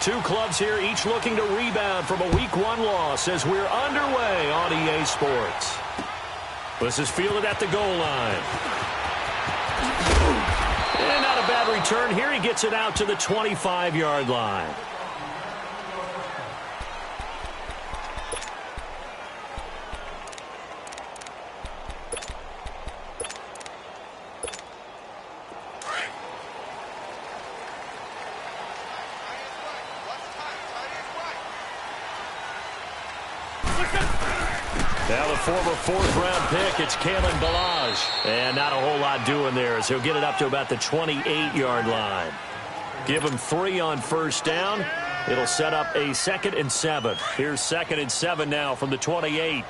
Two clubs here, each looking to rebound from a Week 1 loss as we're underway on EA Sports. This is fielded at the goal line. And not a bad return here. He gets it out to the 25-yard line. Now the former fourth-round pick, it's Kalen Ballage. And not a whole lot doing there as he'll get it up to about the 28-yard line. Give him 3 on first down. It'll set up a 2nd and 7. Here's 2nd and 7 now from the 28.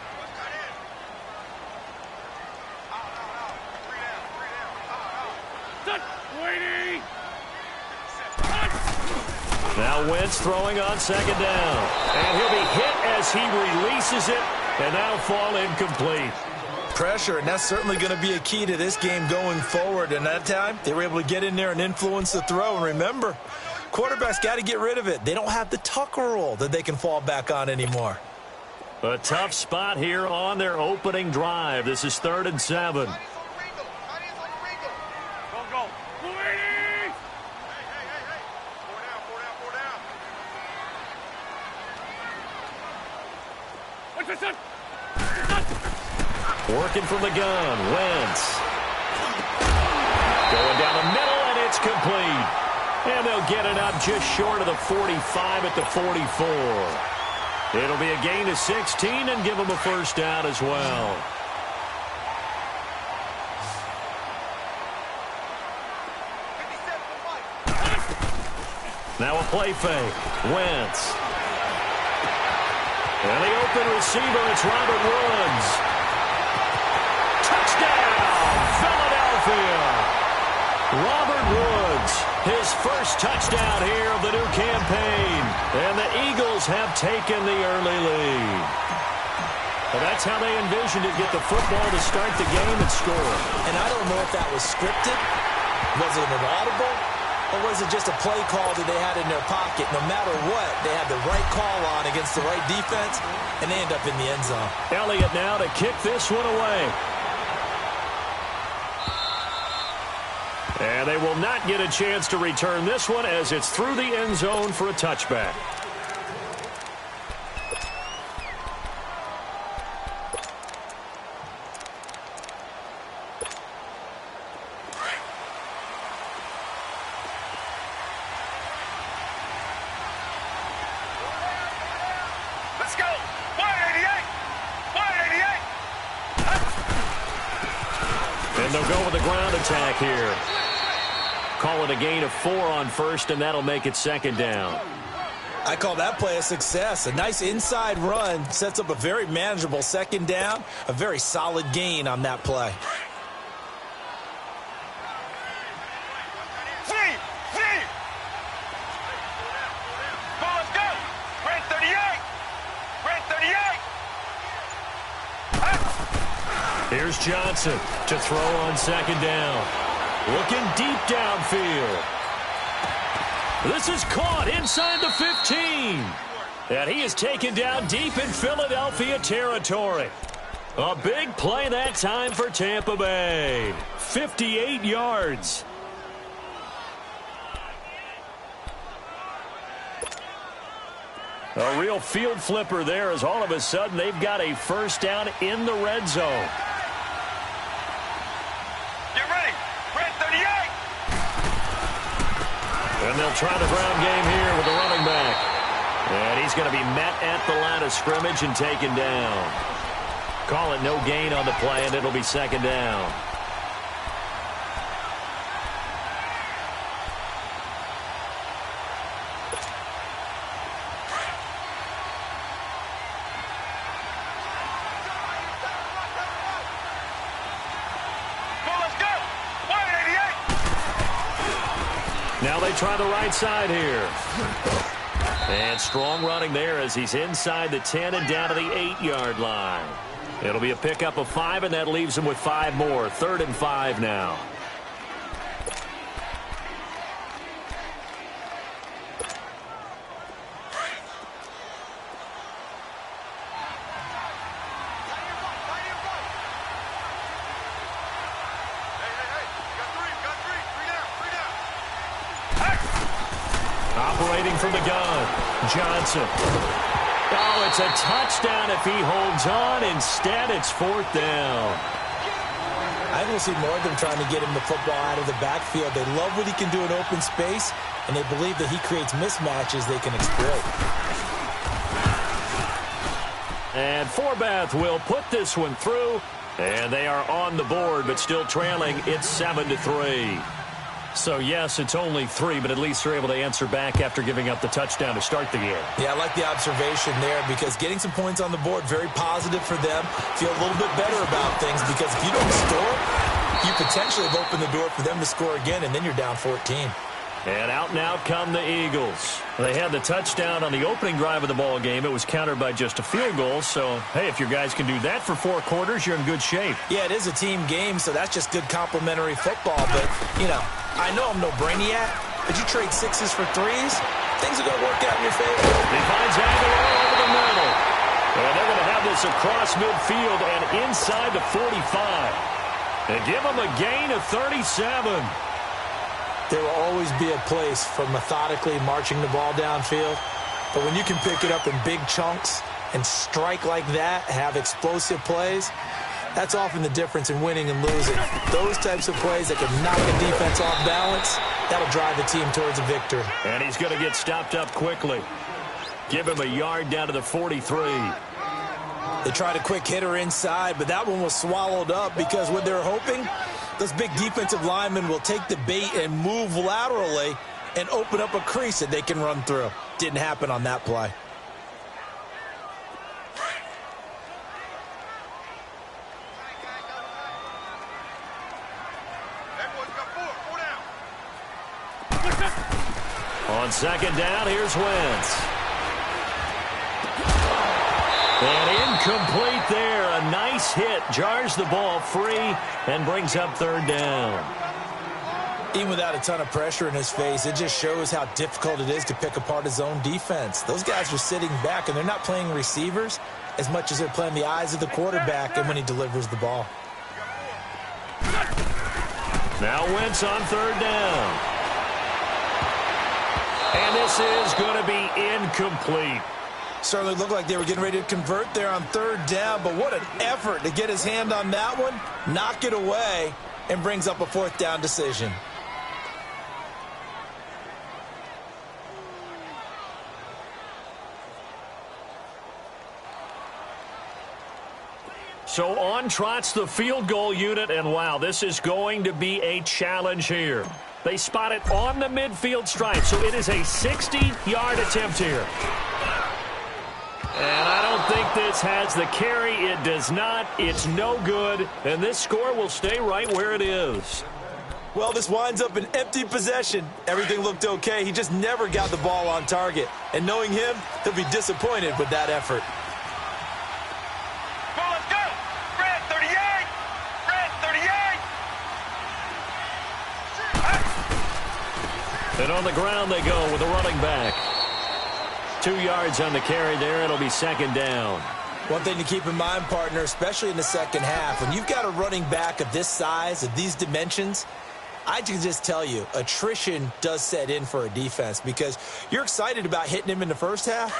Now Wentz throwing on 2nd down. And he'll be hit as he releases it. And that'll fall incomplete. Pressure, and that's certainly going to be a key to this game going forward. And that time, they were able to get in there and influence the throw. And remember, quarterbacks got to get rid of it. They don't have the Tucker rule that they can fall back on anymore. A tough spot here on their opening drive. This is 3rd and 7. Working from the gun, Wentz. Going down the middle, and it's complete. And they'll get it up just short of the 45 at the 44. It'll be a gain of 16 and give them a first down as well. Now a play fake. Wentz. And the open receiver, it's Robert Woods. Touchdown, Philadelphia. Robert Woods, his first touchdown here of the new campaign. And the Eagles have taken the early lead. Well, that's how they envisioned it, get the football to start the game and score. And I don't know if that was scripted. Was it an audible? Or was it just a play call that they had in their pocket? No matter what, they had the right call on against the right defense, and they end up in the end zone. Elliott now to kick this one away. And they will not get a chance to return this one as it's through the end zone for a touchback. Let's go! 188! 188! And they'll go with the ground attack here. Call it a gain of 4 on first, and that'll make it 2nd down. I call that play a success. A nice inside run sets up a very manageable 2nd down. A very solid gain on that play. Let's go! Brand 38! Brand 38! Here's Johnson to throw on 2nd down. Looking deep downfield. This is caught inside the 15. And he is taken down deep in Philadelphia territory. A big play that time for Tampa Bay. 58 yards. A real field flipper there as all of a sudden they've got a first down in the red zone. Get ready! Brand 38! And they'll try the ground game here with the running back. And he's going to be met at the line of scrimmage and taken down. Call it no gain on the play, and it'll be 2nd down. Now they try the right side here. And strong running there as he's inside the 10 and down to the 8-yard line. It'll be a pickup of 5, and that leaves him with 5 more. 3rd and 5 now. operating from the gun. Johnson. Oh, it's a touchdown if he holds on. Instead, it's fourth down. I think we'll see more of them trying to get him the football out of the backfield. They love what he can do in open space, and they believe that he creates mismatches they can exploit. And Forbath will put this one through, and they are on the board, but still trailing. It's 7-3. So, yes, it's only 3, but at least they're able to answer back after giving up the touchdown to start the game. Yeah, I like the observation there because getting some points on the board, very positive for them. Feel a little bit better about things because if you don't score, you potentially have opened the door for them to score again, and then you're down 14. And out come the Eagles. They had the touchdown on the opening drive of the ball game. It was countered by just a field goal. So, hey, if your guys can do that for 4 quarters, you're in good shape. Yeah, it is a team game, so that's just good complementary football. But, you know, I know I'm no brainiac, but you trade 6s for 3s, things are going to work out in your favor. He finds Aguilar over the middle. And they're going to have this across midfield and inside the 45. They give them a gain of 37. There will always be a place for methodically marching the ball downfield. But when you can pick it up in big chunks and strike like that, have explosive plays, that's often the difference in winning and losing. Those types of plays that can knock a defense off balance, that'll drive the team towards a victory. And he's going to get stopped up quickly. Give him a yard down to the 43. They tried a quick hitter inside, but that one was swallowed up because what they're hoping, those big defensive linemen will take the bait and move laterally and open up a crease that they can run through. Didn't happen on that play. On second down, here's Wentz. And incomplete there. A nice hit. Jars the ball free and brings up third down. Even without a ton of pressure in his face, it just shows how difficult it is to pick apart his own defense. Those guys are sitting back, and they're not playing receivers as much as they're playing the eyes of the quarterback and when he delivers the ball. Now Wentz on third down. And this is going to be incomplete. Certainly looked like they were getting ready to convert there on third down, but what an effort to get his hand on that one, knock it away, and brings up a fourth down decision. So on trots the field goal unit, and wow, this is going to be a challenge here. They spot it on the midfield stripe, so it is a 60-yard attempt here. And I don't think this has the carry. It does not. It's no good. And this score will stay right where it is. Well, this winds up an empty possession. Everything looked okay. He just never got the ball on target. And knowing him, he'll be disappointed with that effort. Well, let's go. Red 38. Red 38. And on the ground they go with a running back. 2 yards on the carry there. It'll be second down. One thing to keep in mind, partner, especially in the second half, when you've got a running back of this size, of these dimensions, I can just tell you, attrition does set in for a defense because you're excited about hitting him in the first half.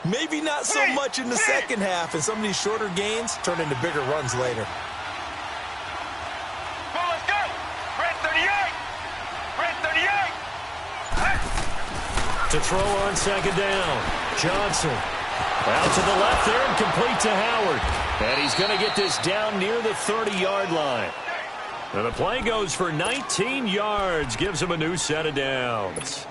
Maybe not so much in the second half, and some of these shorter gains turn into bigger runs later. Well, let's go. Red 38. To throw on second down. Johnson. Out to the left there and complete to Howard. And he's going to get this down near the 30-yard line. And the play goes for 19 yards. Gives him a new set of downs.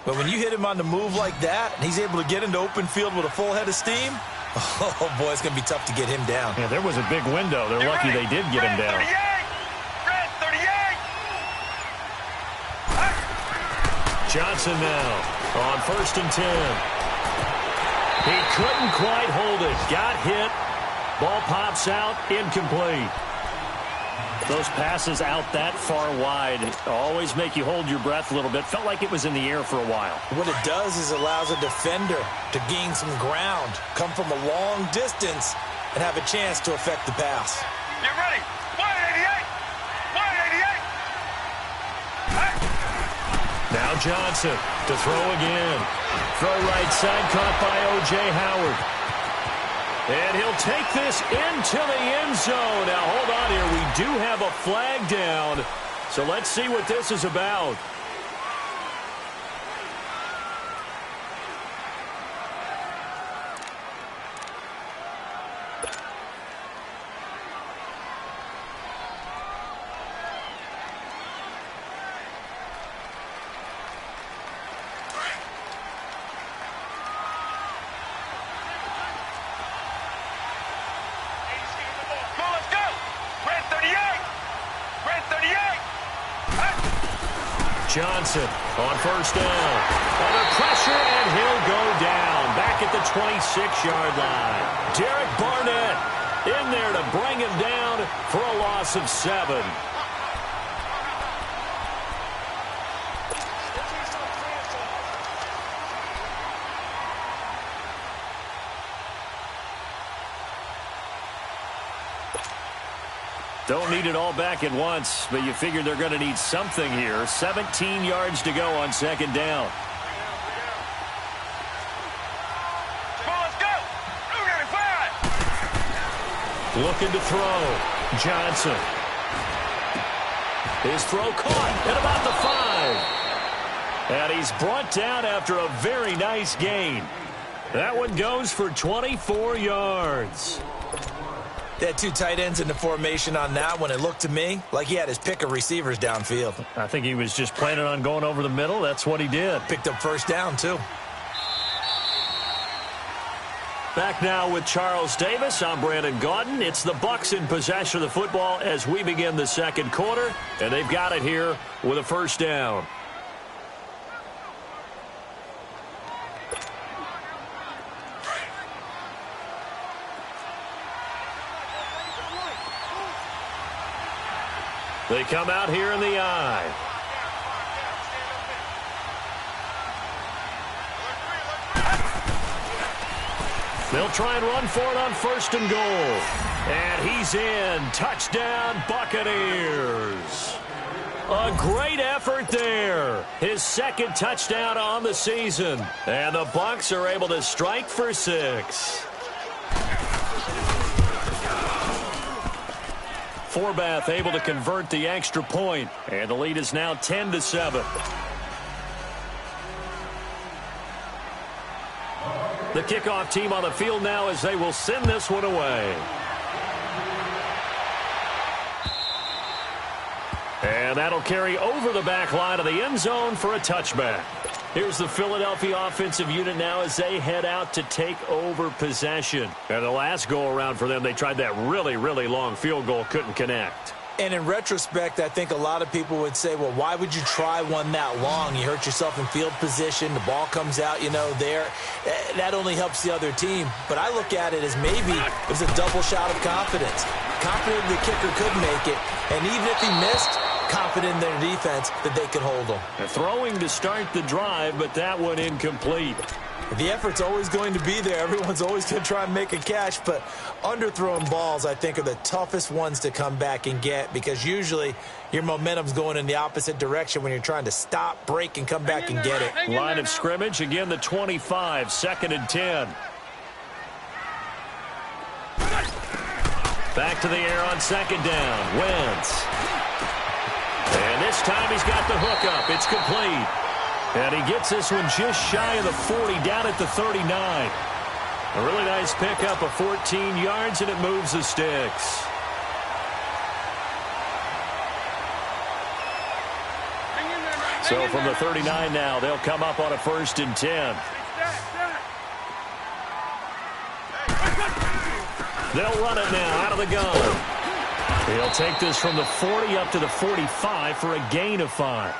But when you hit him on the move like that, and he's able to get into open field with a full head of steam, oh, boy, it's going to be tough to get him down. Yeah, there was a big window. They're lucky they did get him down. Johnson now on first and 10. He couldn't quite hold it. Got hit. Ball pops out. Incomplete. Those passes out that far wide always make you hold your breath a little bit. Felt like it was in the air for a while. What it does is allows a defender to gain some ground, come from a long distance, and have a chance to affect the pass. Get ready. 188. Now Johnson to throw again. Throw right side, caught by O.J. Howard. And he'll take this into the end zone. Now, hold on here. We do have a flag down. So let's see what this is about. Johnson on first down. Under pressure, and he'll go down. Back at the 26-yard line. Derek Barnett in there to bring him down for a loss of 7. Don't need it all back at once, but you figure they're going to need something here. 17 yards to go on second down. Let's go. Looking to throw. Johnson. His throw caught at about the 5. And he's brought down after a very nice gain. That one goes for 24 yards. They had 2 tight ends in the formation on that one. It looked to me like he had his pick of receivers downfield. I think he was just planning on going over the middle. That's what he did. Picked up first down, too. Back now with Charles Davis. I'm Brandon Gaudin. It's the Bucs in possession of the football as we begin the second quarter. And they've got it here with a first down. They come out here in the eye. They'll try and run for it on first and goal. And he's in. Touchdown, Buccaneers. A great effort there. His second touchdown on the season. And the Bucs are able to strike for 6. Forbath able to convert the extra point, and the lead is now 10-7. The kickoff team on the field now as they will send this one away. And that'll carry over the back line of the end zone for a touchback. Here's the Philadelphia offensive unit now as they head out to take over possession. And the last go-around for them, they tried that really, really long field goal, couldn't connect. And in retrospect, I think a lot of people would say, well, why would you try one that long? You hurt yourself in field position. The ball comes out, there. That only helps the other team. But I look at it as maybe it was a double shot of confidence. Confident the kicker could make it. And even if he missed, confident in their defense that they could hold them. They're throwing to start the drive, but that one incomplete. The effort's always going to be there. Everyone's always going to try and make a catch, but underthrown balls, I think, are the toughest ones to come back and get because usually your momentum's going in the opposite direction when you're trying to stop, break, and come back and get it. Line of scrimmage, again, the 25, 2nd and 10. Back to the air on second down. Wentz. And this time he's got the hookup. It's complete. And he gets this one just shy of the 40, down at the 39. A really nice pickup of 14 yards, and it moves the sticks. So from the 39 now, they'll come up on a 1st and 10. They'll run it now out of the gun. He'll take this from the 40 up to the 45 for a gain of 5.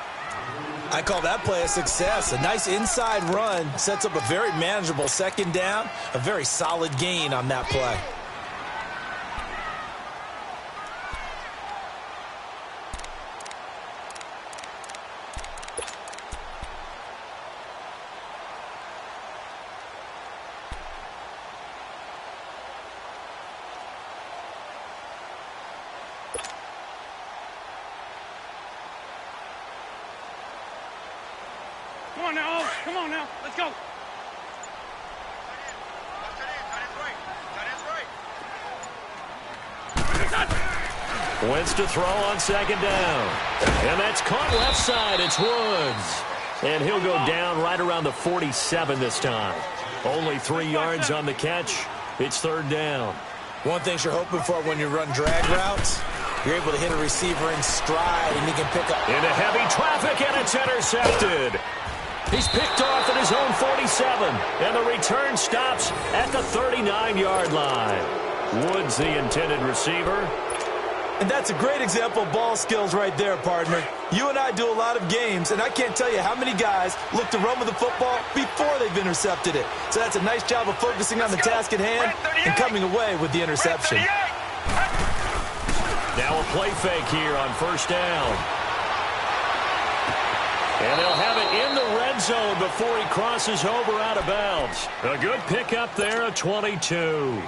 I call that play a success. A nice inside run sets up a very manageable second down, a very solid gain on that play. Come on now, oh, come on now. Let's go. Wentz to throw on second down. And that's caught left side. It's Woods. And he'll go down right around the 47 this time. Only 3 yards on the catch. It's third down. One thing you're hoping for when you run drag routes, you're able to hit a receiver in stride, and he can pick up. Into heavy traffic, and it's intercepted. He's picked off at his own 47, and the return stops at the 39-yard line. Woods, the intended receiver. And that's a great example of ball skills right there, partner. You and I do a lot of games, and I can't tell you how many guys look to run with the football before they've intercepted it. So that's a nice job of focusing on the task at hand and coming away with the interception. Now a play fake here on first down. And they'll have it in the red zone before he crosses over out of bounds. A good pickup there, a 22.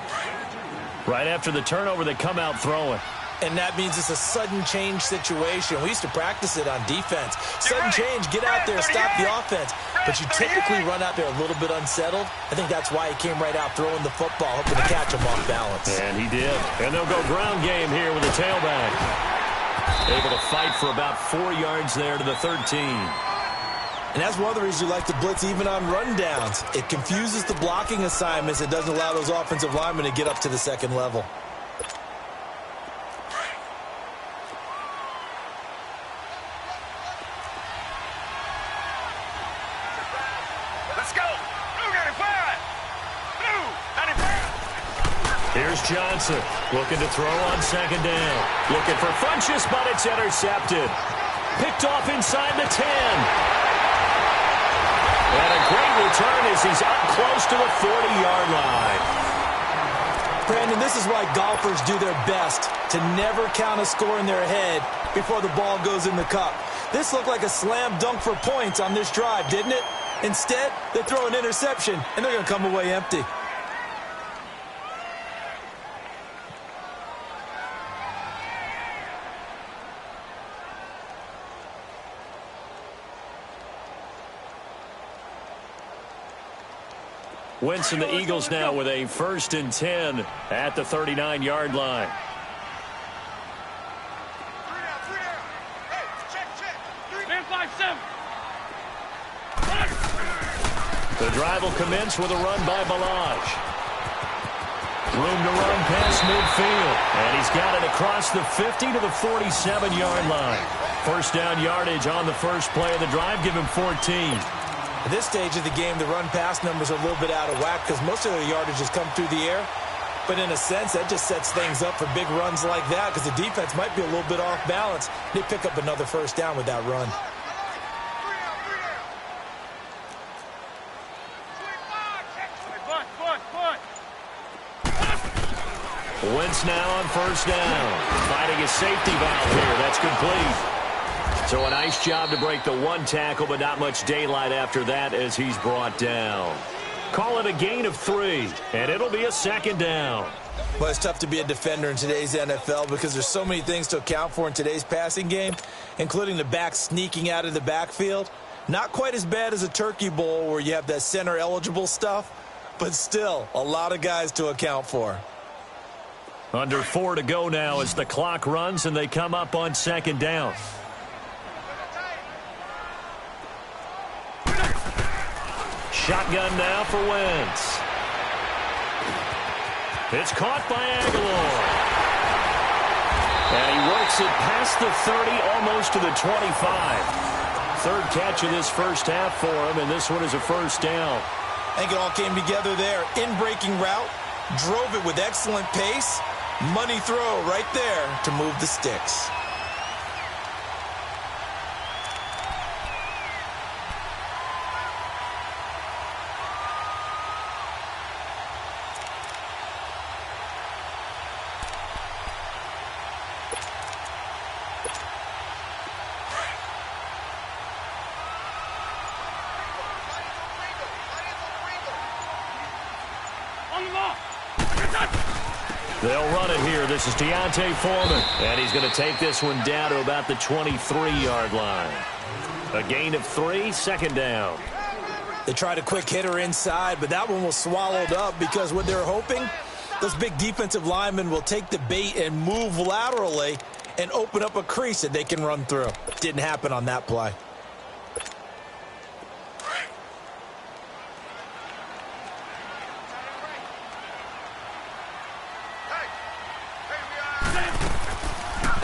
Right after the turnover, they come out throwing. And that means it's a sudden change situation. We used to practice it on defense. Sudden change, get out there, stop the offense. But you typically run out there a little bit unsettled. I think that's why he came right out throwing the football, hoping to catch him off balance. And he did. And they'll go ground game here with the tailback. Able to fight for about 4 yards there to the 13. And that's one of the reasons you like to blitz even on rundowns. It confuses the blocking assignments. It doesn't allow those offensive linemen to get up to the second level. Let's go. Blue 95. Blue 95. Here's Johnson looking to throw on second down. Looking for Funchess, but it's intercepted. Picked off inside the 10. And a great return as he's up close to the 40-yard line. Brandon, this is why golfers do their best to never count a score in their head before the ball goes in the cup. This looked like a slam dunk for points on this drive, didn't it? Instead, they throw an interception, and they're going to come away empty. Wentz and the Eagles now with a 1st and 10 at the 39-yard line. The drive will commence with a run by Balaj. Room to run past midfield. And he's got it across the 50 to the 47-yard line. First down yardage on the first play of the drive. Give him 14. At this stage of the game, the run-pass numbers are a little bit out of whack because most of their yardage has come through the air. But in a sense, that just sets things up for big runs like that because the defense might be a little bit off balance. They pick up another first down with that run. Wentz now on first down. Finding a safety valve here. That's complete. So a nice job to break the one tackle, but not much daylight after that as he's brought down. Call it a gain of 3, and it'll be a second down. Well, it's tough to be a defender in today's NFL because there's so many things to account for in today's passing game, including the back sneaking out of the backfield. Not quite as bad as a turkey bowl where you have that center-eligible stuff, but still a lot of guys to account for. Under 4 to go now as the clock runs and they come up on second down. Shotgun now for Wentz. It's caught by Aguilar. And he works it past the 30, almost to the 25. Third catch of this first half for him, and this one is a first down. I think it all came together there. In-breaking route, drove it with excellent pace. Money throw right there to move the sticks. They'll run it here. This is Deontay Foreman. And he's going to take this one down to about the 23-yard line. A gain of 3, second down. They tried a quick hitter inside, but that one was swallowed up because what they're hoping, those big defensive linemen will take the bait and move laterally and open up a crease that they can run through. Didn't happen on that play.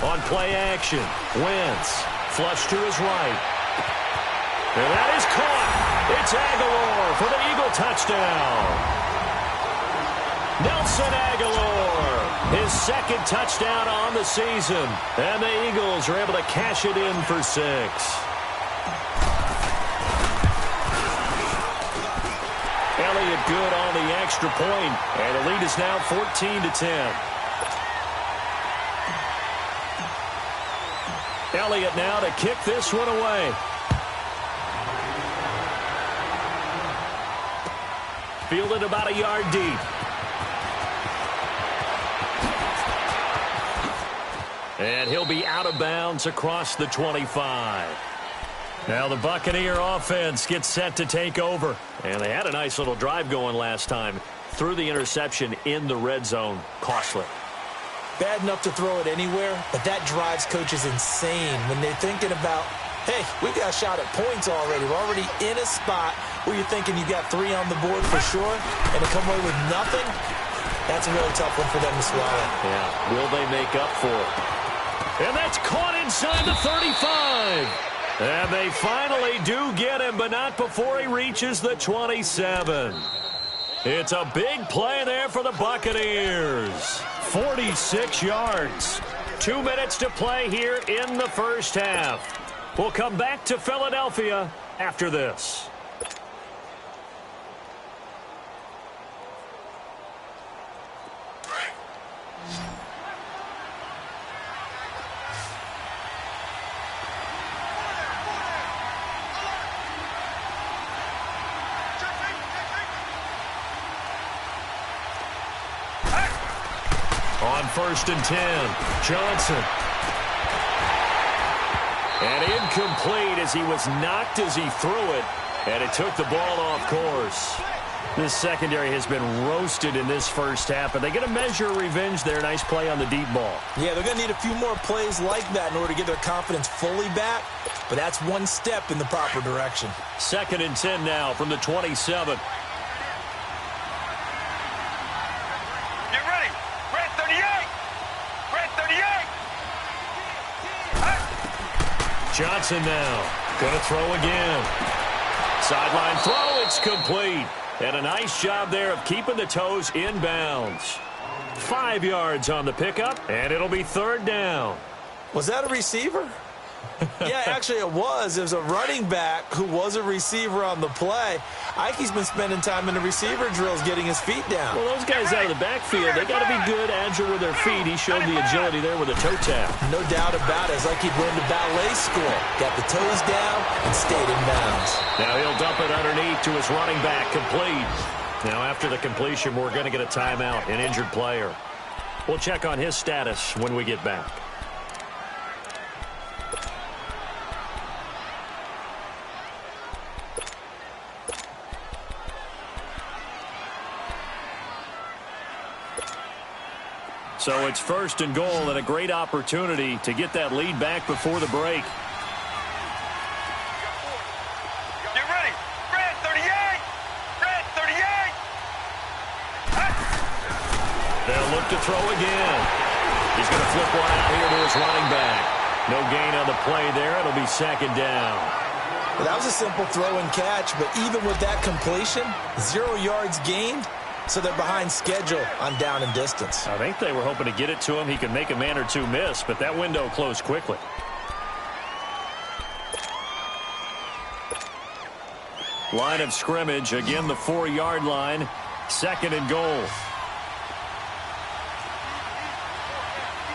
On play action, Wentz, flush to his right. And that is caught. It's Aguilar for the Eagle touchdown. Nelson Aguilar, his second touchdown on the season. And the Eagles are able to cash it in for 6. Elliott good on the extra point, and the lead is now 14-10. Elliott now to kick this one away. Fielded about a yard deep. And he'll be out of bounds across the 25. Now the Buccaneer offense gets set to take over. And they had a nice little drive going last time. Threw the interception in the red zone. Costly. Bad enough to throw it anywhere, but that drives coaches insane when they're thinking about, hey, we got a shot at points already. We're already in a spot where you're thinking you got 3 on the board for sure, and to come away with nothing, that's a really tough one for them to swallow. Yeah, will they make up for it? And that's caught inside the 35. And they finally do get him, but not before he reaches the 27. It's a big play there for the Buccaneers. 46 yards. 2 minutes to play here in the first half. We'll come back to Philadelphia after this. On 1st and 10, Johnson. And incomplete as he was knocked as he threw it, and it took the ball off course. This secondary has been roasted in this first half, and they're going to measure revenge there. Nice play on the deep ball. Yeah, they're going to need a few more plays like that in order to get their confidence fully back, but that's one step in the proper direction. 2nd and 10 now from the 27. Johnson now going to throw again. Sideline throw, it's complete. And a nice job there of keeping the toes in bounds. 5 yards on the pickup, and it'll be 3rd down. Was that a receiver? Yeah, actually it was. It was a running back who was a receiver on the play. Ike's been spending time in the receiver drills getting his feet down. Well, those guys out of the backfield, they got to be good, agile with their feet. He showed the agility there with a toe tap. No doubt about it. It's like he went to ballet school. Got the toes down and stayed in bounds. Now he'll dump it underneath to his running back, complete. Now after the completion, we're going to get a timeout, an injured player. We'll check on his status when we get back. So it's 1st and goal and a great opportunity to get that lead back before the break. Get ready. Red 38. Red 38. They'll look to throw again. He's going to flip one out here to his running back. No gain on the play there. It'll be 2nd down. Well, that was a simple throw and catch, but even with that completion, 0 yards gained. So they're behind schedule on down and distance. I think they were hoping to get it to him. He could make a man or two miss, but that window closed quickly. Line of scrimmage, again the 4-yard line. 2nd and goal.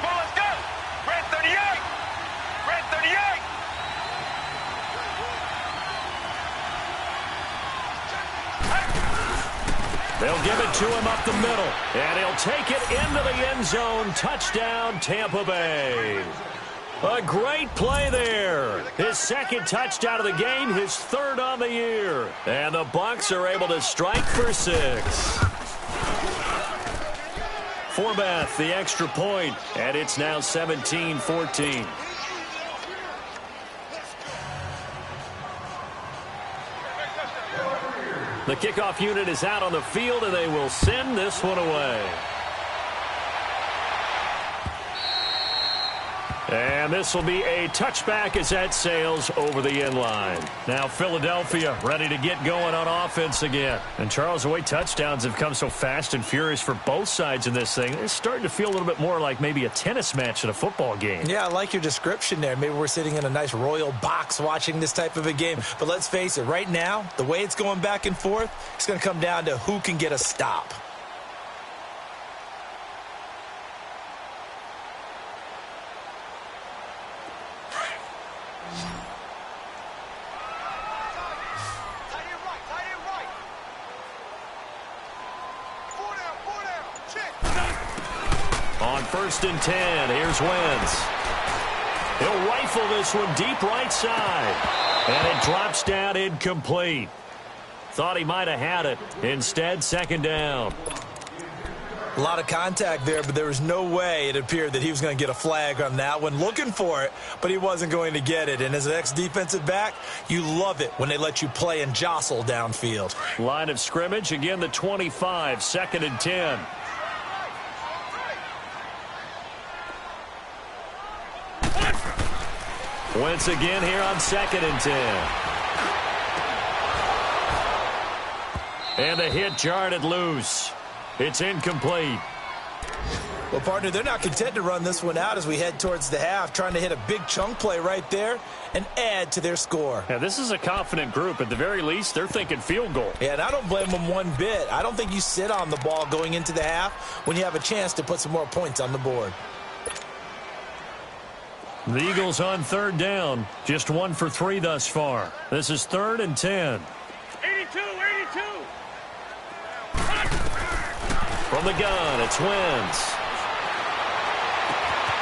Well, let's go. Red 38. Red 38. They'll give it to him up the middle, and he'll take it into the end zone. Touchdown, Tampa Bay. A great play there. His second touchdown of the game, his third on the year. And the Bucs are able to strike for 6. Forbath, the extra point, and it's now 17-14. The kickoff unit is out on the field, and they will send this one away. And this will be a touchback as that sails over the end line. Now Philadelphia ready to get going on offense again. And Charles, the way touchdowns have come so fast and furious for both sides in this thing, it's starting to feel a little bit more like maybe a tennis match in a football game. Yeah, I like your description there. Maybe we're sitting in a nice royal box watching this type of a game. But let's face it, right now, the way it's going back and forth, it's going to come down to who can get a stop. On 1st and 10, here's Wentz. He'll rifle this one deep right side. And it drops down incomplete. Thought he might have had it. Instead, 2nd down. A lot of contact there, but there was no way it appeared that he was going to get a flag on that one. Looking for it, but he wasn't going to get it. And as an ex-defensive back, you love it when they let you play and jostle downfield. Line of scrimmage, again the 25, 2nd and 10. Wentz again here on 2nd and 10. And the hit jarred it loose. It's incomplete. Well, partner, they're not content to run this one out as we head towards the half, trying to hit a big chunk play right there and add to their score. Yeah, this is a confident group. At the very least, they're thinking field goal. Yeah, and I don't blame them one bit. I don't think you sit on the ball going into the half when you have a chance to put some more points on the board. The Eagles on 3rd down. Just 1 for 3 thus far. This is 3rd and 10. 82. From the gun, it's Wentz.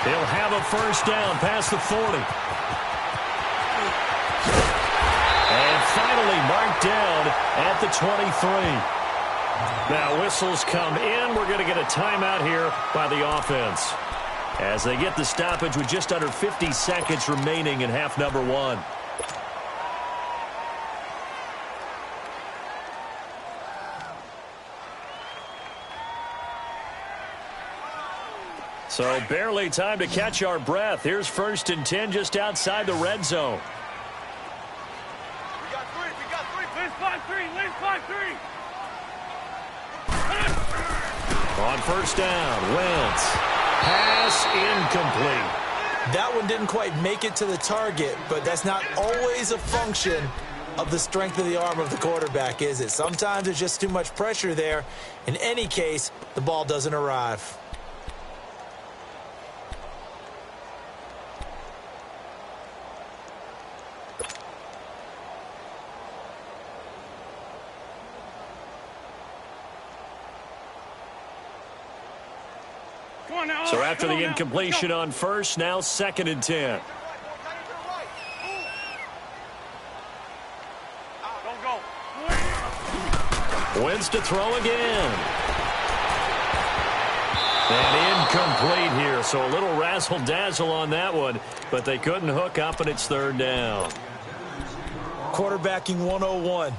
He'll have a 1st down past the 40. And finally marked down at the 23. Now whistles come in. We're going to get a timeout here by the offense, as they get the stoppage with just under 50 seconds remaining in half number 1. So barely time to catch our breath. Here's 1st and 10 just outside the red zone. We got 3. Let's 5-3. On 1st down, Wentz. Pass incomplete. That one didn't quite make it to the target, but that's not always a function of the strength of the arm of the quarterback, is it? Sometimes there's just too much pressure there. In any case, the ball doesn't arrive. So after the incompletion on 1st, now 2nd and 10. Wentz to throw again. And incomplete here. So a little razzle-dazzle on that one, but they couldn't hook up, and it's 3rd down. Quarterbacking 101.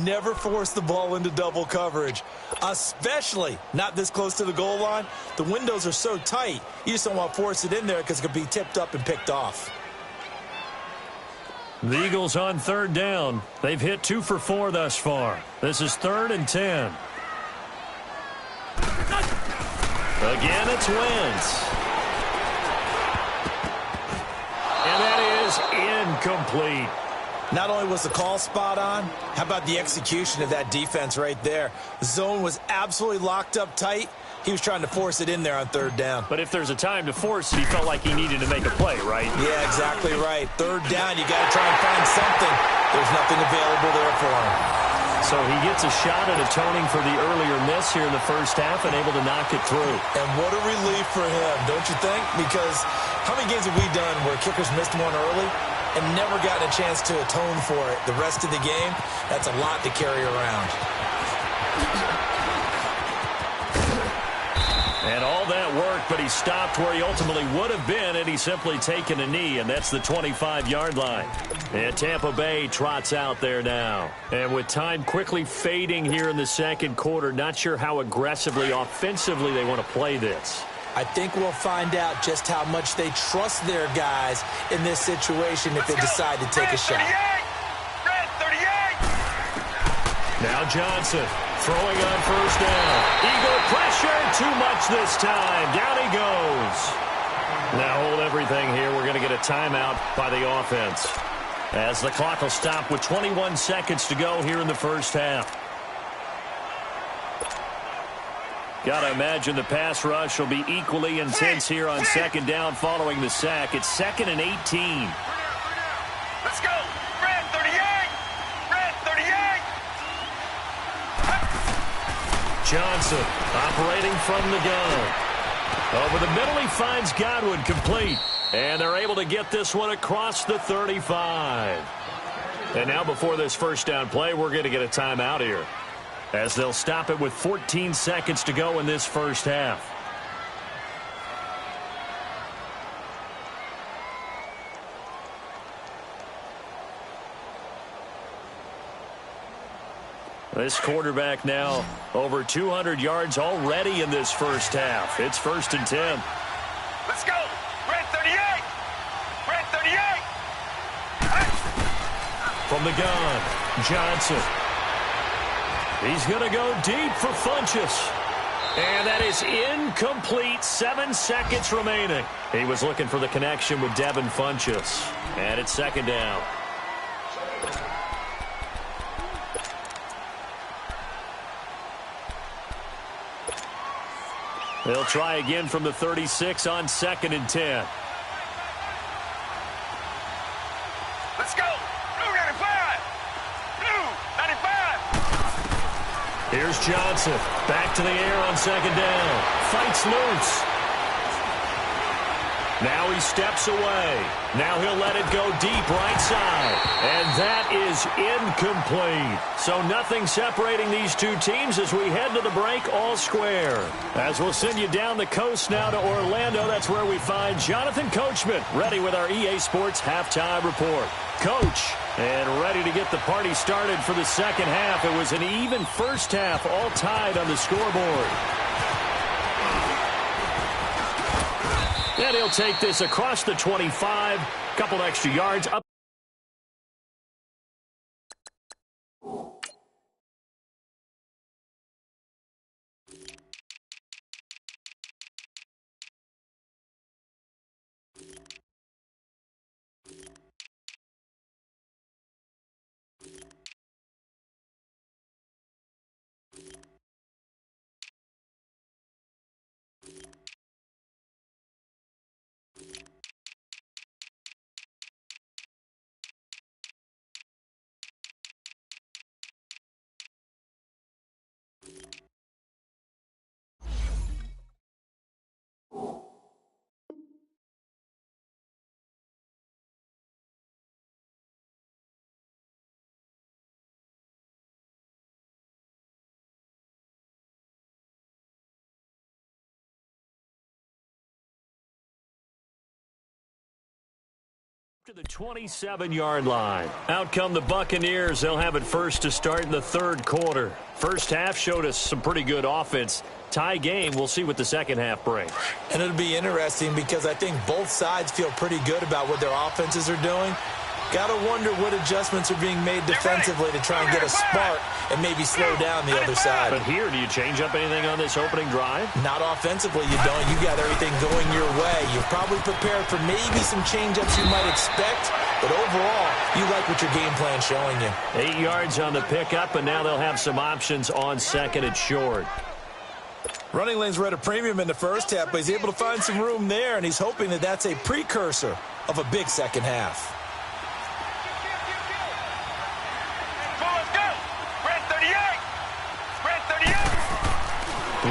Never force the ball into double coverage, especially not this close to the goal line. The windows are so tight, you just don't want to force it in there because it could be tipped up and picked off. The Eagles on 3rd down. They've hit 2 for 4 thus far. This is 3rd and 10. Again, it's Wentz. And that is incomplete. Not only was the call spot on, how about the execution of that defense right there? The zone was absolutely locked up tight. He was trying to force it in there on 3rd down. But if there's a time to force, he felt like he needed to make a play, right? Yeah, exactly right. 3rd down, you got to try and find something. There's nothing available there for him. So he gets a shot at atoning for the earlier miss here in the first half and able to knock it through. And what a relief for him, don't you think? Because how many games have we done where kickers missed one early and never gotten a chance to atone for it the rest of the game? That's a lot to carry around. And all that worked, but he stopped where he ultimately would have been had he simply taken a knee, and that's the 25-yard line. And Tampa Bay trots out there now. And with time quickly fading here in the second quarter, not sure how aggressively, offensively they want to play this. I think we'll find out just how much they trust their guys in this situation if they decide to take a shot. Red 38. Now Johnson throwing on first down. Eagle pressure, too much this time. Down he goes. Now hold everything here. We're going to get a timeout by the offense, as the clock will stop with 21 seconds to go here in the first half. Got to imagine the pass rush will be equally intense here on second down following the sack. It's 2nd and 18. Let's go. Red 38. Red 38. Johnson operating from the gun. Over the middle, he finds Godwin, complete. And they're able to get this one across the 35. And now before this first down play, we're going to get a timeout here, as they'll stop it with 14 seconds to go in this first half. This quarterback now over 200 yards already in this first half. It's 1st and 10. Let's go. Red 38. Red 38. From the gun, Johnson. He's going to go deep for Funchess. And that is incomplete. 7 seconds remaining. He was looking for the connection with Devin Funchess. And it's 2nd down. They'll try again from the 36 on 2nd and 10. Let's go. Blue 95. Blue 95. Here's Johnson. Back to the air on 2nd down. Fights loose. Now he steps away. Now he'll let it go deep right side. And that is incomplete. So nothing separating these two teams as we head to the break all square. As we'll send you down the coast now to Orlando, that's where we find Jonathan Coachman ready with our EA Sports Halftime Report. Coach, and ready to get the party started for the second half. It was an even first half, all tied on the scoreboard. And he'll take this across the 25. Couple extra yards up. To the 27-yard line. Out come the Buccaneers. They'll have it first to start in the third quarter. First half showed us some pretty good offense. Tie game. We'll see what the second half brings. And it'll be interesting because I think both sides feel pretty good about what their offenses are doing. Got to wonder what adjustments are being made defensively to try and get a spark and maybe slow down the other side. But here, do you change up anything on this opening drive? Not offensively, you don't. You got everything going your way. You're probably prepared for maybe some change-ups you might expect, but overall, you like what your game plan's showing you. 8 yards on the pickup, and now they'll have some options on second and short. Running lanes were at a premium in the first half, but he's able to find some room there, and he's hoping that that's a precursor of a big second half. Let's go. Red 38.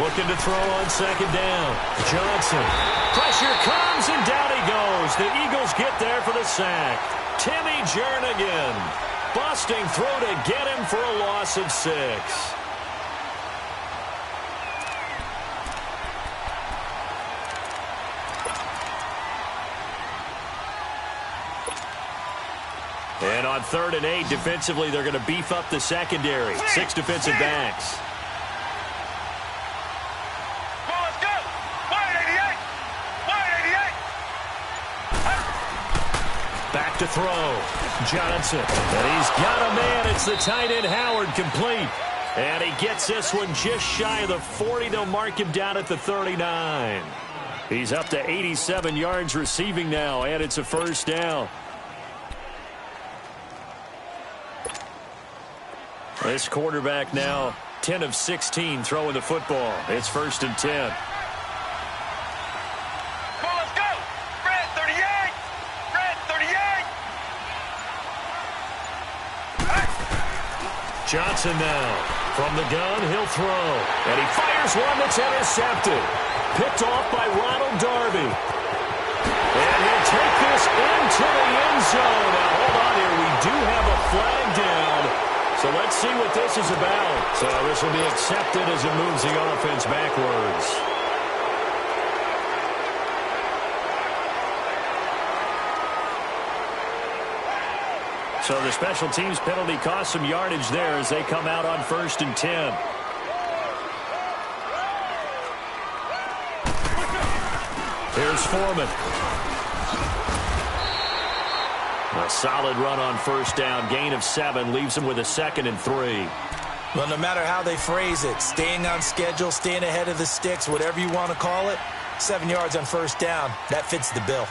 Looking to throw on second down. Johnson. Pressure comes, and down he goes. The Eagles get there for the sack. Timmy Jernigan busting through to get him for a loss of 6. And on 3rd and 8, defensively, they're going to beef up the secondary. 6 defensive backs. Back to throw. Johnson. And he's got a man. It's the tight end Howard, complete. And he gets this one just shy of the 40. They'll mark him down at the 39. He's up to 87 yards receiving now, and it's a first down. This quarterback now 10 of 16 throwing the football. It's 1st and 10. Johnson now. From the gun, he'll throw. And he fires one that's intercepted. Picked off by Ronald Darby. And he'll take this into the end zone. Now, hold on here. We do have a flag down. So let's see what this is about. So this will be accepted as it moves the offense backwards. So the special teams penalty cost some yardage there as they come out on 1st and 10. Here's Foreman. A solid run on 1st down. Gain of 7 leaves him with a 2nd and 3. Well, no matter how they phrase it, staying on schedule, staying ahead of the sticks, whatever you want to call it, 7 yards on 1st down, that fits the bill.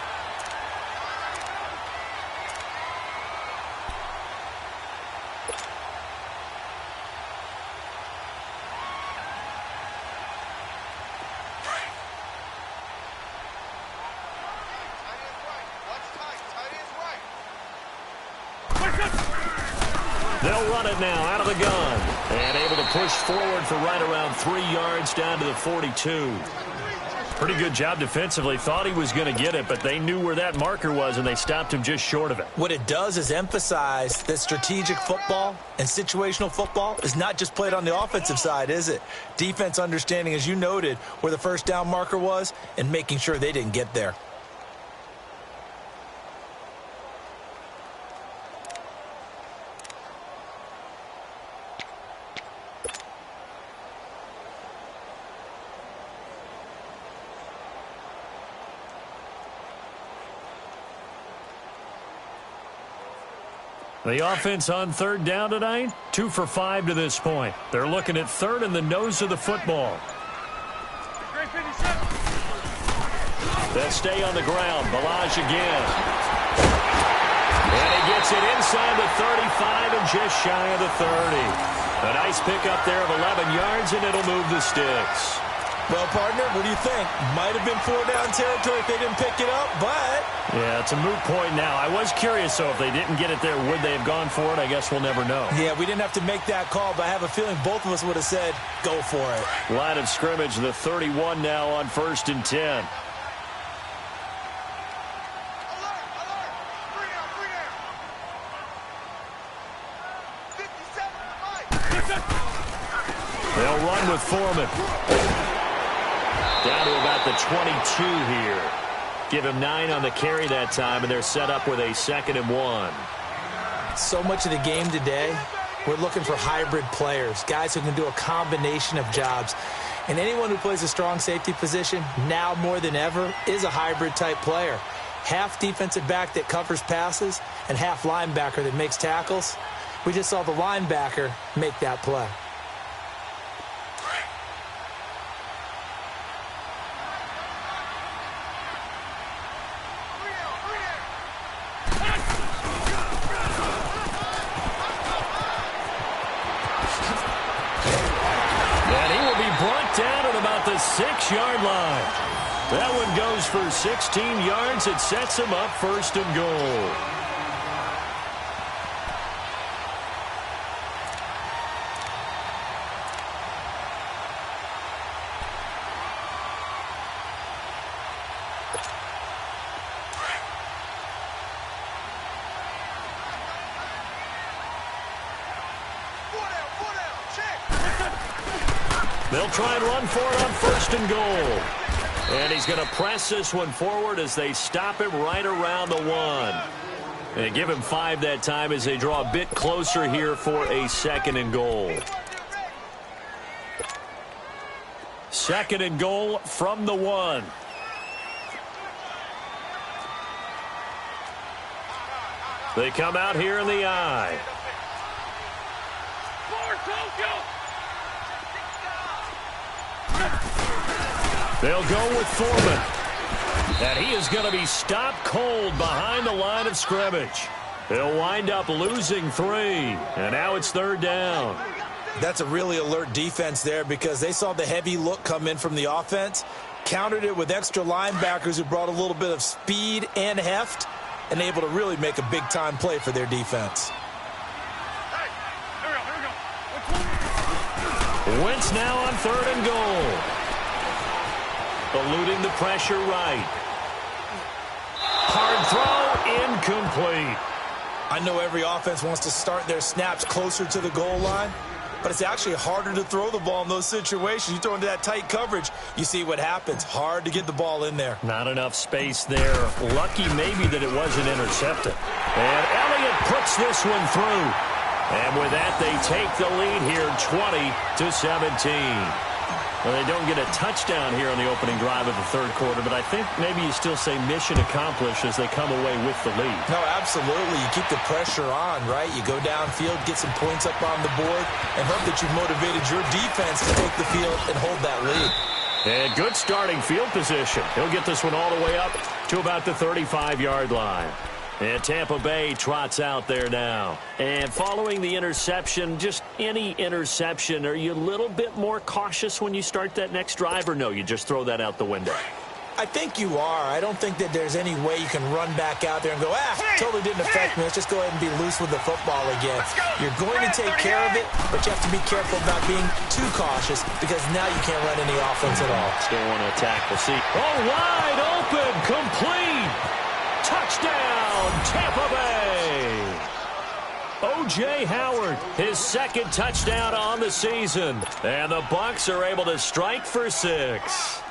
They'll run it now out of the gun. And able to push forward for right around 3 yards down to the 42. Pretty good job defensively. Thought he was going to get it, but they knew where that marker was, and they stopped him just short of it. What it does is emphasize that strategic football and situational football is not just played on the offensive side, is it? Defense understanding, as you noted, where the 1st down marker was and making sure they didn't get there. The offense on 3rd down tonight, 2 for 5 to this point. They're looking at 3rd and the nose of the football. They'll stay on the ground. Balaj again. And he gets it inside the 35 and just shy of the 30. A nice pickup there of 11 yards, and it'll move the sticks. Well, partner, what do you think? Might have been 4-down territory if they didn't pick it up, but... Yeah, it's a moot point now. I was curious, though, if they didn't get it there, would they have gone for it? I guess we'll never know. Yeah, we didn't have to make that call, but I have a feeling both of us would have said, go for it. Line of scrimmage, the 31 now on 1st and 10. They'll run with Foreman. Down to about the 22 here. Give him 9 on the carry that time, and they're set up with a 2nd and 1. So much of the game today, we're looking for hybrid players, guys who can do a combination of jobs. And anyone who plays a strong safety position, now more than ever, is a hybrid type player. Half defensive back that covers passes and half linebacker that makes tackles. We just saw the linebacker make that play. Down at about the 6-yard line. That one goes for 16 yards. It sets him up 1st and goal. They'll try and run for it on 1st and goal. And he's going to press this one forward as they stop him right around the 1. They give him 5 that time as they draw a bit closer here for a 2nd and goal. 2nd and goal from the 1. They come out here in the I. They'll go with Foreman. And he is going to be stopped cold behind the line of scrimmage. He'll wind up losing 3. And now it's 3rd down. That's a really alert defense there because they saw the heavy look come in from the offense, countered it with extra linebackers who brought a little bit of speed and heft, and able to really make a big-time play for their defense. Wentz now on 3rd and goal. Eluding the pressure right. Hard throw, incomplete. I know every offense wants to start their snaps closer to the goal line, but it's actually harder to throw the ball in those situations. You throw into that tight coverage, you see what happens. Hard to get the ball in there. Not enough space there. Lucky maybe that it wasn't intercepted. And Elliott puts this one through. And with that, they take the lead here 20-17. Well, they don't get a touchdown here on the opening drive of the 3rd quarter, but I think maybe you still say mission accomplished as they come away with the lead. No, absolutely. You keep the pressure on, right? You go downfield, get some points up on the board, and hope that you've motivated your defense to take the field and hold that lead. And good starting field position. He'll get this one all the way up to about the 35-yard line. And Tampa Bay trots out there now. And following the interception, just any interception, are you a little bit more cautious when you start that next drive, or no, you just throw that out the window? I think you are. I don't think that there's any way you can run back out there and go, totally didn't affect me. Let's just go ahead and be loose with the football again. You're going to take care of it, but you have to be careful about being too cautious because now you can't run any offense at all. Still want to attack. We'll see. Oh, wide open, complete. Touchdown, Tampa Bay. O.J. Howard, his 2nd touchdown on the season. And the Bucs are able to strike for 6.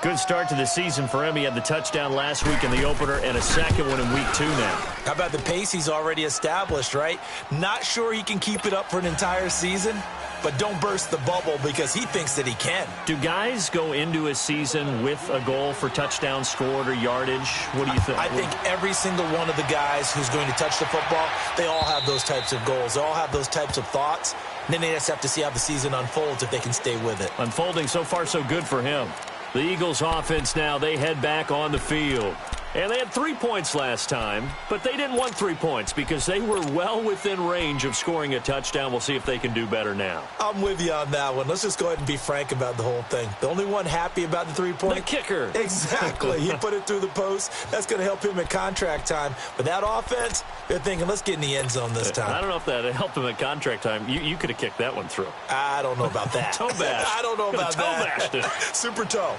Good start to the season for him. He had the touchdown last week in the opener and a 2nd one in week 2 now. How about the pace he's already established, right? Not sure he can keep it up for an entire season, but don't burst the bubble because he thinks that he can. Do guys go into a season with a goal for touchdowns scored or yardage? What do you think? I think every single one of the guys who's going to touch the football, they all have those types of goals. They all have those types of thoughts. And then they just have to see how the season unfolds if they can stay with it. Unfolding so far so good for him. The Eagles offense now, they head back on the field. And they had 3 points last time, but they didn't want 3 points because they were well within range of scoring a touchdown. We'll see if they can do better now. I'm with you on that one. Let's just go ahead and be frank about the whole thing. The only one happy about the 3-point? The kicker. Exactly. He put it through the post. That's going to help him at contract time. But that offense, they're thinking, let's get in the end zone this time. I don't know if that helped him at contract time. You could have kicked that one through. I don't know about that. Toe bash. I don't know about that. Toe bashed it. Super toe.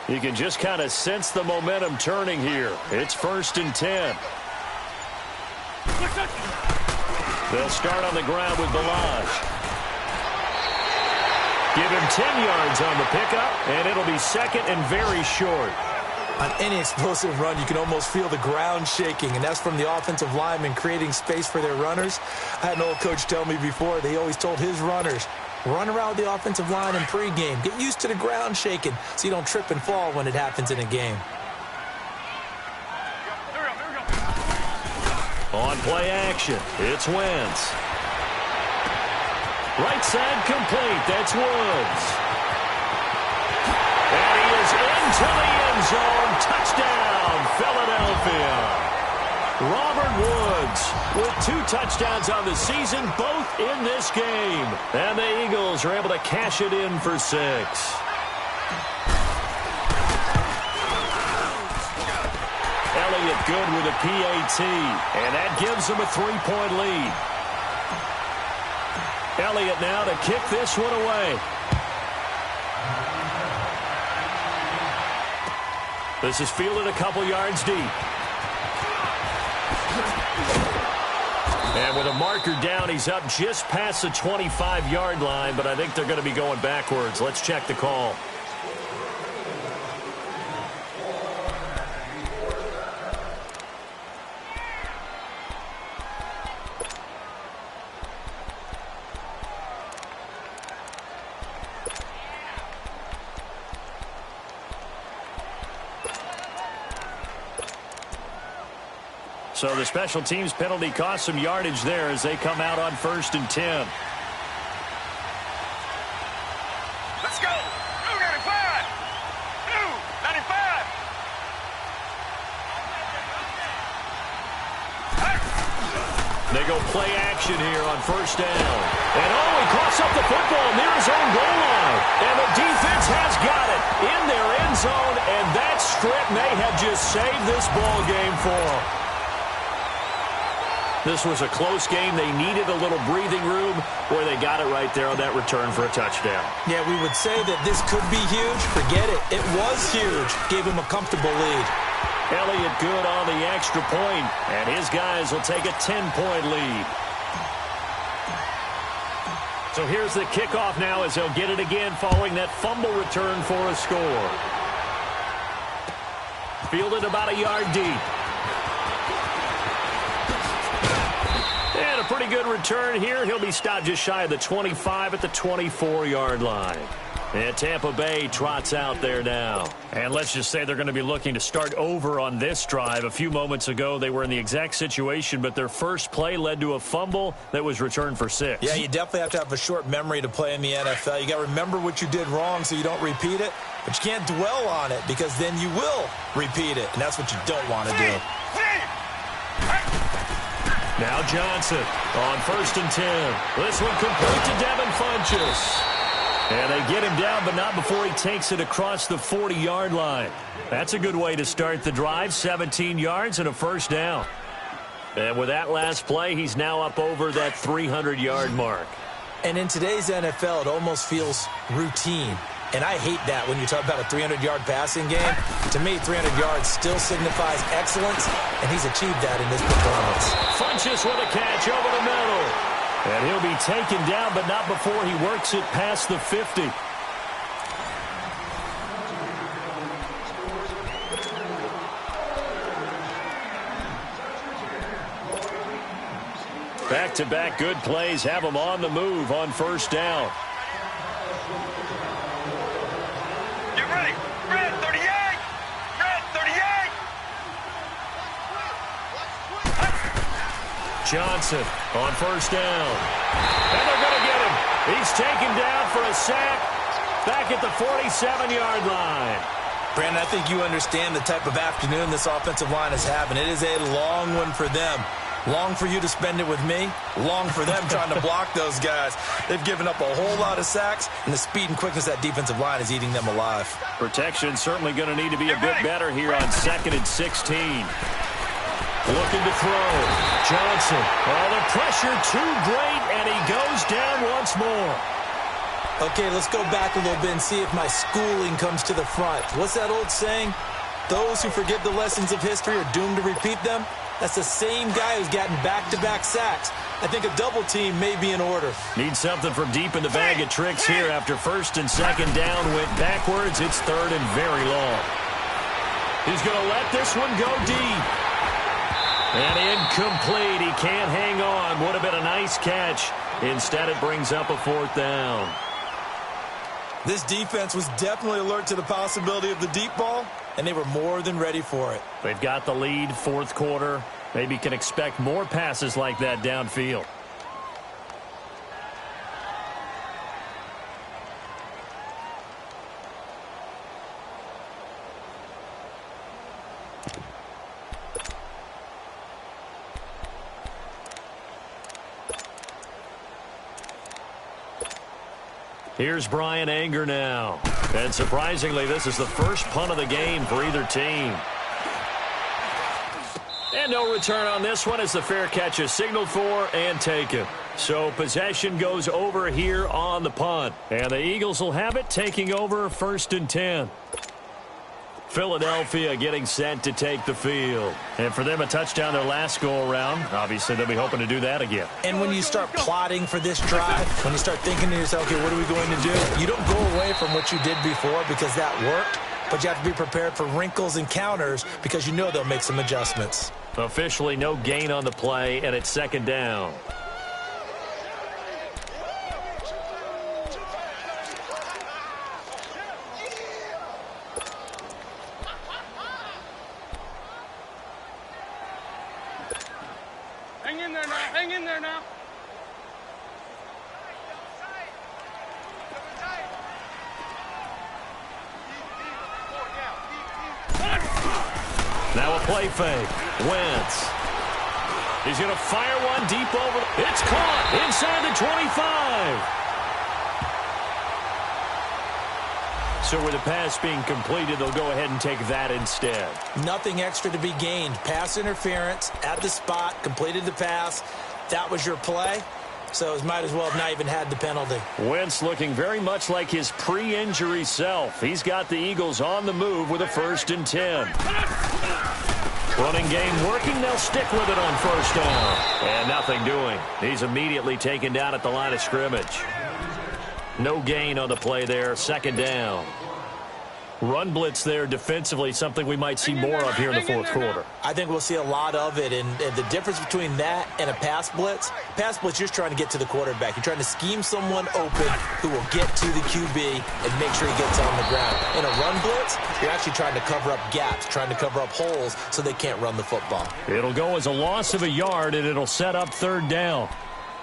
You can just kind of sense the momentum turning here. It's 1st and 10. They'll start on the ground with Balaj. Give him 10 yards on the pickup, and it'll be 2nd and very short. On any explosive run, you can almost feel the ground shaking, and that's from the offensive linemen creating space for their runners. I had an old coach tell me before, they always told his runners, run around the offensive line in pregame. Get used to the ground shaking so you don't trip and fall when it happens in a game. On play action, it's Wentz. Right side complete, that's Woods. And he is into the end zone. Touchdown, Philadelphia. Robert Woods with 2 touchdowns on the season, both in this game. And the Eagles are able to cash it in for 6. Elliott good with a PAT, and that gives them a 3-point lead. Elliott now to kick this one away. This is fielded a couple yards deep. And with a marker down, he's up just past the 25-yard line, but I think they're going to be going backwards. Let's check the call. So the special teams penalty cost some yardage there as they come out on 1st and 10. Let's go. 295. 295. They go play action here on 1st down. And he coughs up the football near his own goal line. And the defense has got it in their end zone. And that strip may have just saved this ball game for them. This was a close game. They needed a little breathing room where they got it right there on that return for a touchdown. Yeah, we would say that this could be huge. Forget it. It was huge. Gave him a comfortable lead. Elliott good on the extra point, and his guys will take a 10-point lead. So here's the kickoff now as they'll get it again following that fumble return for a score. Fielded about a yard deep. And a pretty good return here. He'll be stopped just shy of the 25 at the 24-yard line. And Tampa Bay trots out there now. And let's just say they're going to be looking to start over on this drive. A few moments ago, they were in the exact situation, but their first play led to a fumble that was returned for 6. Yeah, you definitely have to have a short memory to play in the NFL. You got to remember what you did wrong so you don't repeat it, but you can't dwell on it because then you will repeat it, and that's what you don't want to do. Now Johnson on 1st and 10. This one complete to Devin Funchess. And they get him down, but not before he takes it across the 40-yard line. That's a good way to start the drive. 17 yards and a 1st down. And with that last play, he's now up over that 300-yard mark. And in today's NFL, it almost feels routine. And I hate that when you talk about a 300-yard passing game. To me, 300 yards still signifies excellence, and he's achieved that in this performance. Funchess with a catch over the middle. And he'll be taken down, but not before he works it past the 50. Back-to-back good plays have him on the move on 1st down. Get ready. Red 38. Red 38. Johnson on 1st down. And they're going to get him. He's taken down for a sack back at the 47-yard line. Brandon, I think you understand the type of afternoon this offensive line is having. It is a long one for them. Long for you to spend it with me. Long for them trying to block those guys. They've given up a whole lot of sacks, and the speed and quickness of that defensive line is eating them alive. Protection certainly going to need to be a bit better here on 2nd and 16. Looking to throw. Johnson. Oh, the pressure too great, and he goes down once more. Okay, let's go back a little bit and see if my schooling comes to the front. What's that old saying? Those who forget the lessons of history are doomed to repeat them. That's the same guy who's gotten back-to-back sacks. I think a double team may be in order. Need something from deep in the bag of tricks here after 1st and 2nd down went backwards. It's 3rd and very long. He's going to let this one go deep. And incomplete. He can't hang on. Would have been a nice catch. Instead, it brings up a 4th down. This defense was definitely alert to the possibility of the deep ball, and they were more than ready for it. They've got the lead, 4th quarter. Maybe can expect more passes like that downfield. Here's Brian Anger now. And surprisingly, this is the first punt of the game for either team. And no return on this one as the fair catch is signaled for and taken. So possession goes over here on the punt. And the Eagles will have it, taking over 1st and 10. Philadelphia getting set to take the field. And for them, a touchdown their last go-around. Obviously, they'll be hoping to do that again. And when you start plotting for this drive, when you start thinking to yourself, okay, what are we going to do? You don't go away from what you did before because that worked, but you have to be prepared for wrinkles and counters because you know they'll make some adjustments. Officially no gain on the play, and it's second down. Hang in there now. Hang in there now. Now a play fake. Wentz. He's going to fire one deep over. It's caught inside the 25. So with the pass being completed, they'll go ahead and take that instead. Nothing extra to be gained. Pass interference at the spot, completed the pass. That was your play, so it might as well have not even had the penalty. Wentz looking very much like his pre-injury self. He's got the Eagles on the move with a 1st and 10. Running game working. They'll stick with it on 1st down. And nothing doing. He's immediately taken down at the line of scrimmage. No gain on the play there. 2nd down. Run blitz there defensively, something we might see more of here in the 4th quarter. I think we'll see a lot of it, and the difference between that and a pass blitz, you're just trying to get to the quarterback. You're trying to scheme someone open who will get to the QB and make sure he gets on the ground. In a run blitz, you're actually trying to cover up gaps, trying to cover up holes so they can't run the football. It'll go as a loss of a yard, and it'll set up 3rd down.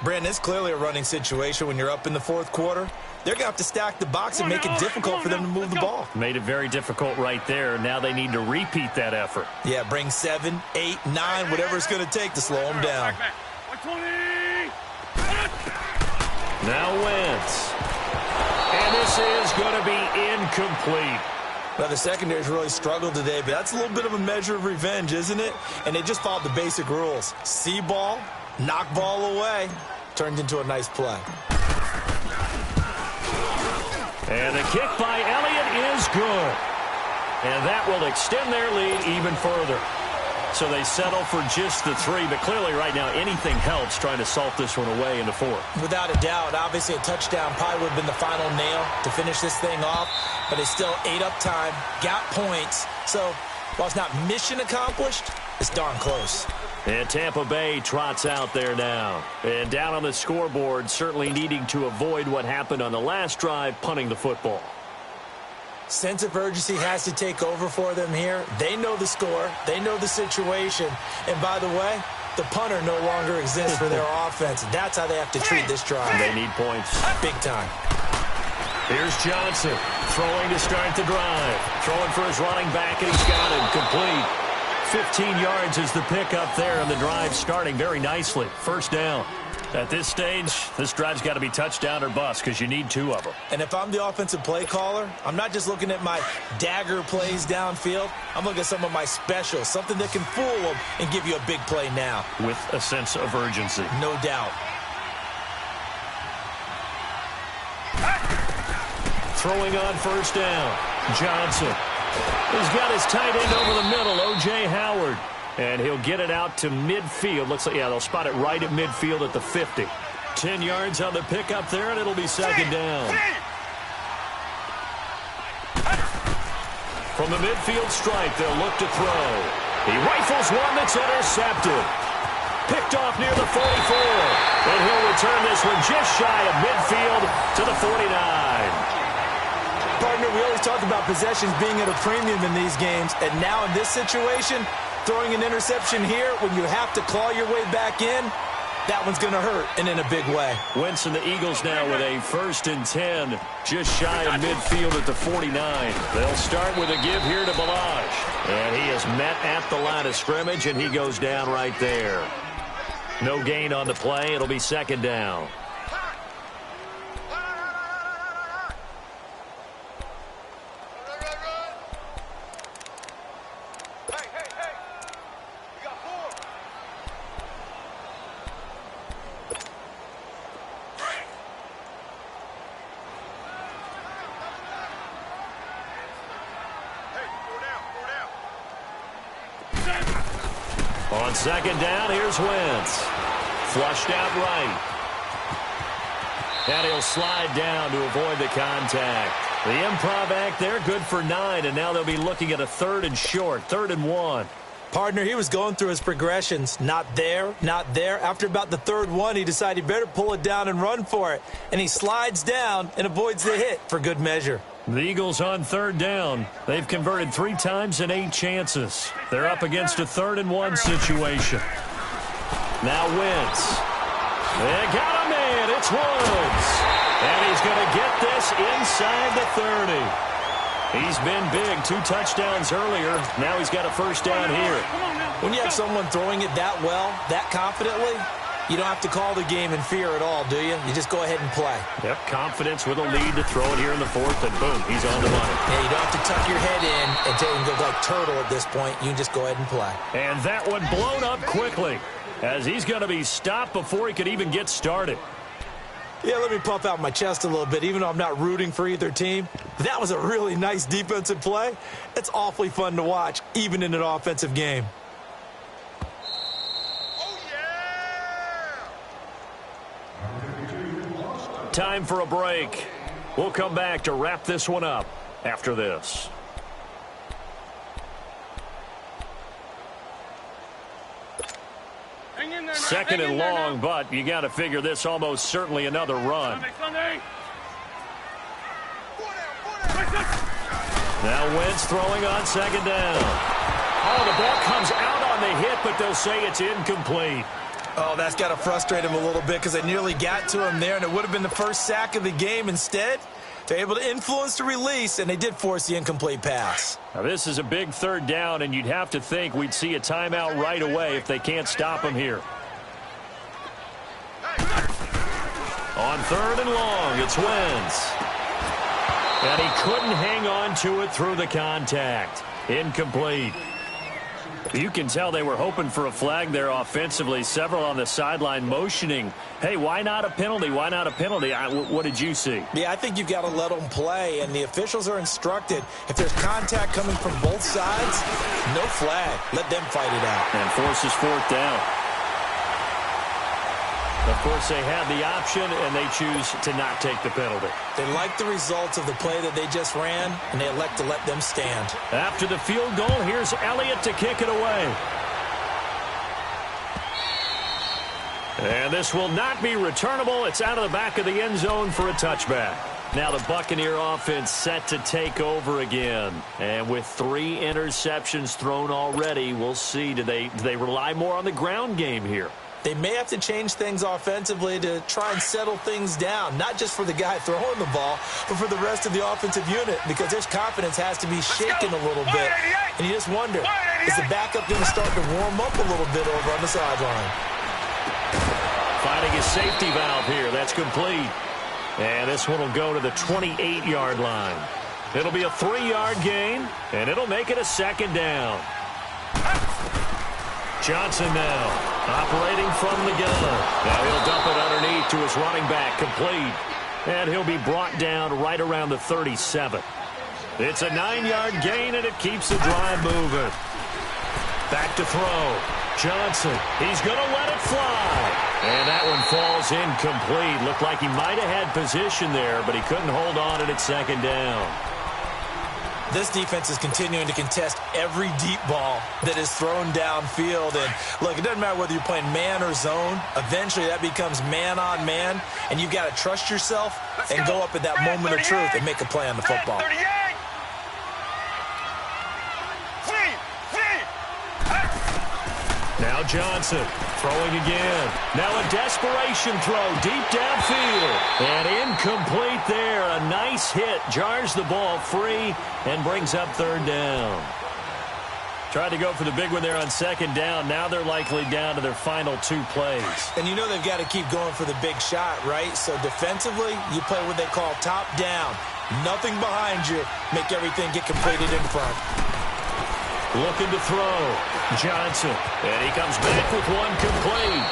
Brandon, it's clearly a running situation when you're up in the 4th quarter. They're going to have to stack the box and make it difficult for them to move the ball. Made it very difficult right there. Now they need to repeat that effort. Yeah, bring 7, 8, 9, whatever it's going to take to slow them down. Now Wentz. And this is going to be incomplete. Well, the secondary's really struggled today, but that's a little bit of a measure of revenge, isn't it? And they just followed the basic rules. See ball, knock ball away. Turned into a nice play. And the kick by Elliott is good. And that will extend their lead even further. So they settle for just the 3, but clearly right now anything helps trying to salt this one away in the 4th. Without a doubt, obviously a touchdown probably would have been the final nail to finish this thing off, but they still ate up time, got points. So while it's not mission accomplished, it's darn close. And Tampa Bay trots out there now. And down on the scoreboard, certainly needing to avoid what happened on the last drive, punting the football. Sense of urgency has to take over for them here. They know the score. They know the situation. And by the way, the punter no longer exists for their offense. That's how they have to treat this drive. They need points. Big time. Here's Johnson throwing to start the drive. Throwing for his running back, and he's got him complete. 15 yards is the pickup there, and the drive starting very nicely. 1st down. At this stage, this drive's got to be touchdown or bust because you need 2 of them. And if I'm the offensive play caller, I'm not just looking at my dagger plays downfield. I'm looking at some of my specials, something that can fool them and give you a big play now. With a sense of urgency. No doubt. Throwing on 1st down. Johnson. He's got his tight end over the middle, O.J. Howard. And he'll get it out to midfield. Looks like, yeah, they'll spot it right at midfield at the 50. 10 yards on the pickup there, and it'll be 2nd down. From the midfield stripe, they'll look to throw. He rifles one that's intercepted. Picked off near the 44. And he'll return this one just shy of midfield to the 49. Partner, we always talk about possessions being at a premium in these games, and now in this situation, throwing an interception here when you have to claw your way back in, that one's going to hurt, and in a big way. Wentz and the Eagles now with a 1st and 10, just shy of midfield at the 49. They'll start with a give here to Balaj, and he is met at the line of scrimmage, and he goes down right there. No gain on the play. It'll be 2nd down. On second down, here's Wentz. Flushed out right. And he'll slide down to avoid the contact. The improv act there, good for 9, and now they'll be looking at a 3rd and short, 3rd and 1. Partner, he was going through his progressions. Not there, not there. After about the 3rd one, he decided he better pull it down and run for it. And he slides down and avoids the hit for good measure. The Eagles on 3rd down. They've converted 3 times in 8 chances. They're up against a 3rd and 1 situation. Now Wentz. They got him in. It's Woods. And he's going to get this inside the 30. He's been big. 2 touchdowns earlier. Now he's got a first down here. When you have someone throwing it that well, that confidently, you don't have to call the game in fear at all, do you? You just go ahead and play. Yep, confidence with a lead to throw it here in the 4th, and boom, he's on the money. Yeah, you don't have to tuck your head in and go like turtle at this point. You can just go ahead and play. And that one blown up quickly, as he's going to be stopped before he could even get started. Yeah, let me puff out my chest a little bit, even though I'm not rooting for either team. That was a really nice defensive play. It's awfully fun to watch, even in an offensive game. Oh, yeah! Time for a break. We'll come back to wrap this one up after this. Second and long, but you got to figure this almost certainly another run. Now Wentz throwing on second down. Oh, the ball comes out on the hit, but they'll say it's incomplete. Oh, that's got to frustrate him a little bit because they nearly got to him there, and it would have been the first sack of the game. Instead, they're able to influence the release, and they did force the incomplete pass. Now, this is a big 3rd down, and you'd have to think we'd see a timeout right away if they can't stop him here. On 3rd and long, it's Wentz. And he couldn't hang on to it through the contact. Incomplete. You can tell they were hoping for a flag there offensively. Several on the sideline motioning, hey, why not a penalty? Why not a penalty? What did you see? Yeah, I think you've got to let them play, and the officials are instructed. If there's contact coming from both sides, no flag. Let them fight it out. And forces 4th down. Of course, they have the option, and they choose to not take the penalty. They like the results of the play that they just ran, and they elect to let them stand. After the field goal, here's Elliott to kick it away. And this will not be returnable. It's out of the back of the end zone for a touchback. Now the Buccaneer offense set to take over again. And with 3 interceptions thrown already, we'll see. Do they rely more on the ground game here? They may have to change things offensively to try and settle things down, not just for the guy throwing the ball, but for the rest of the offensive unit, because their confidence has to be shaken a little bit. And you just wonder, is the backup going to start to warm up a little bit over on the sideline? Finding his safety valve here. That's complete. And this one will go to the 28-yard line. It'll be a 3-yard gain, and it'll make it a 2nd down. Johnson now, operating from the gun. Now he'll dump it underneath to his running back, complete. And he'll be brought down right around the 37. It's a 9-yard gain, and it keeps the drive moving. Back to throw. Johnson, he's going to let it fly. And that one falls incomplete. Looked like he might have had position there, but he couldn't hold on at 2nd down. This defense is continuing to contest every deep ball that is thrown downfield. And, look, it doesn't matter whether you're playing man or zone. Eventually, that becomes man on man, and you've got to trust yourself and go up at that moment of truth and make a play on the football. Now Johnson throwing again. Now a desperation throw deep downfield. And incomplete there. A nice hit. Jars the ball free and brings up 3rd down. Tried to go for the big one there on 2nd down. Now they're likely down to their final 2 plays. And you know they've got to keep going for the big shot, right? So defensively, you play what they call top down. Nothing behind you. Make everything get completed in front. Looking to throw. Johnson. And he comes back with one complete.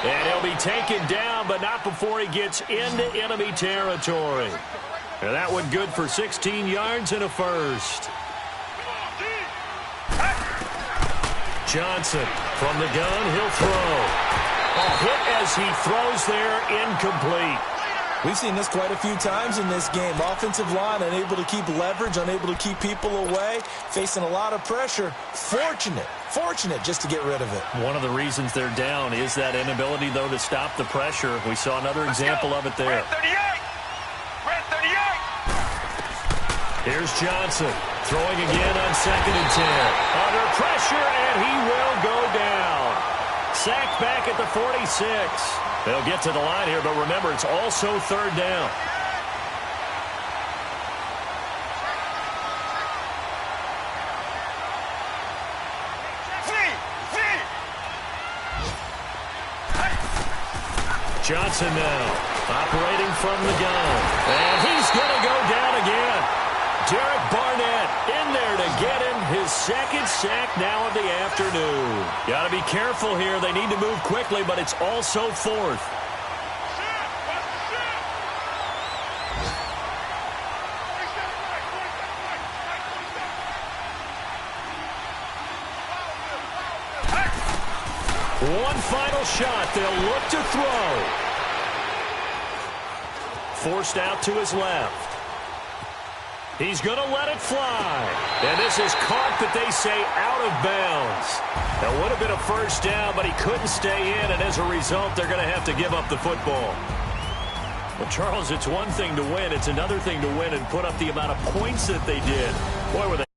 And he'll be taken down, but not before he gets into enemy territory. And that one good for 16 yards and a first. Johnson from the gun. He'll throw. A hit as he throws there, incomplete. We've seen this quite a few times in this game. Offensive line unable to keep leverage, unable to keep people away, facing a lot of pressure. Fortunate just to get rid of it. One of the reasons they're down is that inability, though, to stop the pressure. We saw another example of it there. Red 38. Here's Johnson throwing again on 2nd and 10. Under pressure, and he will go down. Sacked back at the 46. They'll get to the line here, but remember, it's also 3rd down. Johnson now operating from the gun. And he's going to go down again. Derek Barnett in there to get him his 2nd sack now of the afternoon. Got to be careful here. They need to move quickly, but it's also 4th. One final shot. They'll look to throw. Forced out to his left. He's going to let it fly. And this is caught, but they say out of bounds. That would have been a 1st down, but he couldn't stay in, and as a result, they're going to have to give up the football. Well, Charles, it's one thing to win. It's another thing to win and put up the amount of points that they did. Boy, were they